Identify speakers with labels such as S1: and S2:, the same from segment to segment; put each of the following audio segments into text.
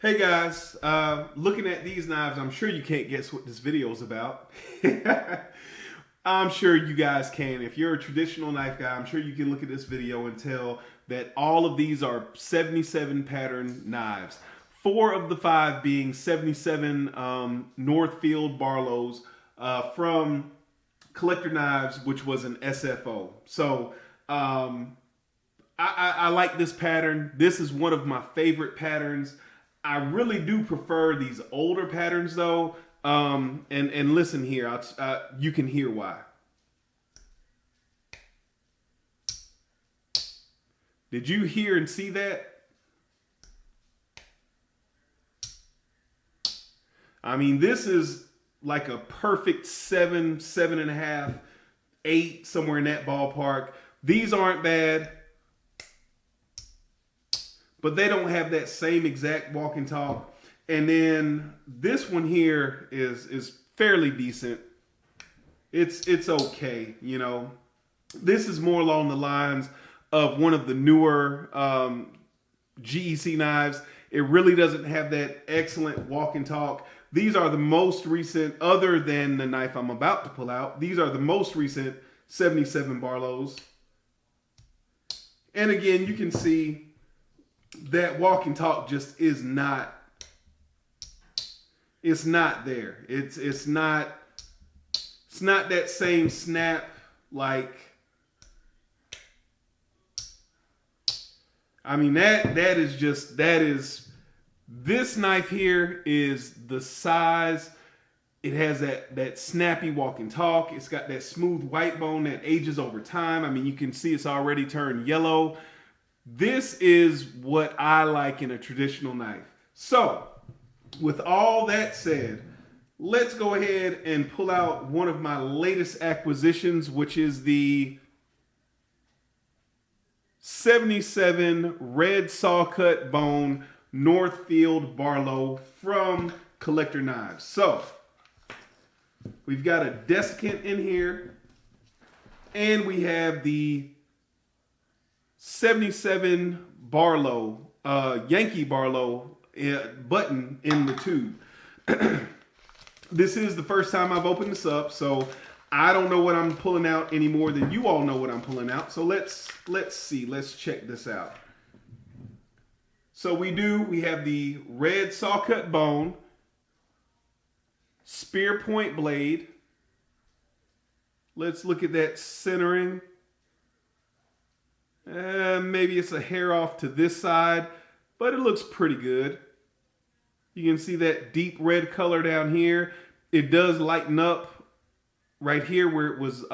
S1: Hey guys, looking at these knives, I'm sure you can't guess what this video is about. I'm sure you guys can. If you're a traditional knife guy, I'm sure you can look at this video and tell that all of these are 77 pattern knives. 4 of the 5 being 77 Northfield Barlows from Collector Knives, which was an SFO. So I like this pattern. This is one of my favorite patterns. I really do prefer these older patterns though. And listen here, you can hear why. Did you hear and see that? I mean, this is like a perfect 7, 7.5, 8, somewhere in that ballpark. These aren't bad, but they don't have that same exact walk and talk. And then this one here is fairly decent. It's okay, you know. This is more along the lines of one of the newer GEC knives. It really doesn't have that excellent walk and talk. These are the most recent, other than the knife I'm about to pull out, these are the most recent 77 Barlows. And again, you can see that walk and talk just is not, it's not there. It's not that same snap. Like, I mean, that is this knife here is the size. It has that snappy walk and talk. It's got that smooth white bone that ages over time. I mean, you can see it's already turned yellow. This is what I like in a traditional knife. So, with all that said, let's go ahead and pull out one of my latest acquisitions, which is the 77 red Sawcut bone Northfield Barlow from Collector Knives. So, we've got a desiccant in here, and we have the 77 Barlow, Yankee Barlow button in the tube. This is the first time I've opened this up, so I don't know what I'm pulling out any more than you all know what I'm pulling out. So let's see, let's check this out. So we have the red Sawcut bone, spear point blade. Let's look at that centering. Maybe it's a hair off to this side, but it looks pretty good. You can see that deep red color down here. It does lighten up right here where it was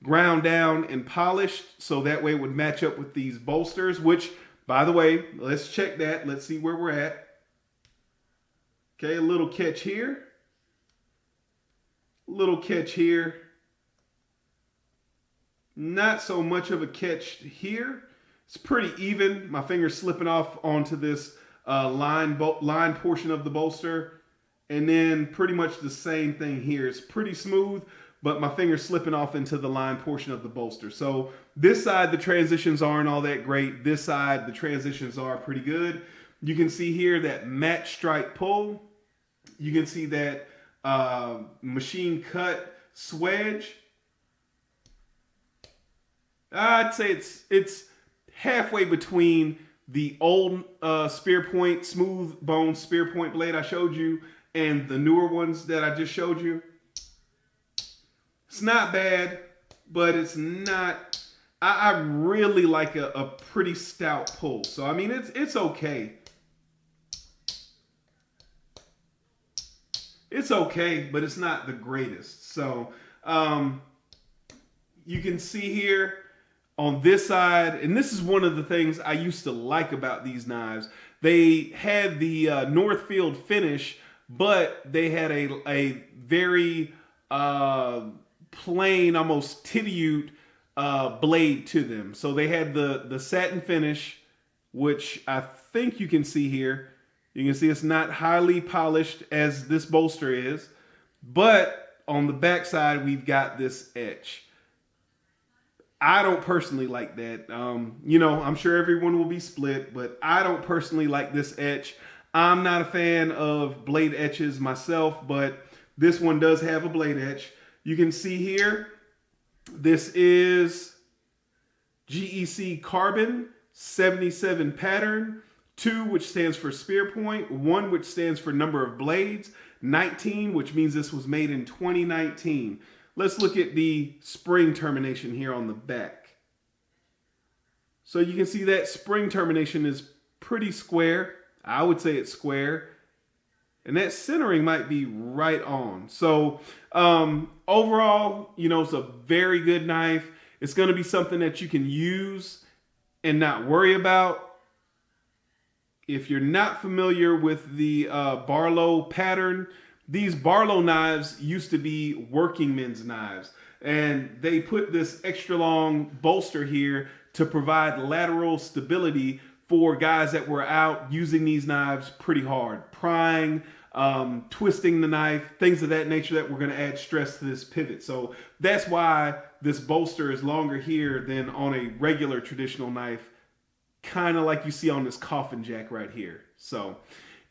S1: ground down and polished, so that way it would match up with these bolsters, which, by the way, let's check that. Let's see where we're at. Okay, a little catch here. Little catch here. Not so much of a catch here. It's pretty even. My finger's slipping off onto this line portion of the bolster. And then pretty much the same thing here. It's pretty smooth, but my finger's slipping off into the line portion of the bolster. So this side, the transitions aren't all that great. This side, the transitions are pretty good. You can see here that matte stripe pull. You can see that machine cut swedge. I'd say it's halfway between the old spear point, smooth bone spear point blade I showed you and the newer ones that I just showed you. It's not bad, but it's not, I really like a pretty stout pull. So, I mean, it's okay. It's okay, but it's not the greatest. So, you can see here, on this side, and this is one of the things I used to like about these knives. They had the Northfield finish, but they had a very plain, almost titute blade to them. So they had the satin finish, which I think you can see here. You can see it's not highly polished as this bolster is, but on the back side, we've got this etch. I don't personally like that. You know, I'm sure everyone will be split, but I don't personally like this etch. I'm not a fan of blade etches myself, but this one does have a blade etch. You can see here, this is GEC Carbon 77 pattern, 2 which stands for spear point, 1 which stands for number of blades, 19 which means this was made in 2019. Let's look at the spring termination here on the back. So you can see that spring termination is pretty square. I would say it's square. And that centering might be right on. So overall, you know, it's a very good knife. It's going to be something that you can use and not worry about. If you're not familiar with the Barlow pattern, these Barlow knives used to be working men's knives. And they put this extra long bolster here to provide lateral stability for guys that were out using these knives pretty hard, prying, twisting the knife, things of that nature that were going to add stress to this pivot. So that's why this bolster is longer here than on a regular traditional knife, kind of like you see on this coffin jack right here. So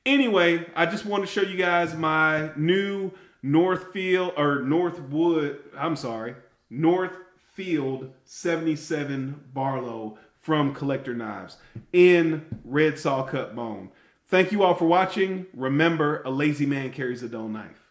S1: anyway, I just want to show you guys my new Northfield 77 Barlow from Collector Knives in red Sawcut bone. Thank you all for watching. Remember, a lazy man carries a dull knife.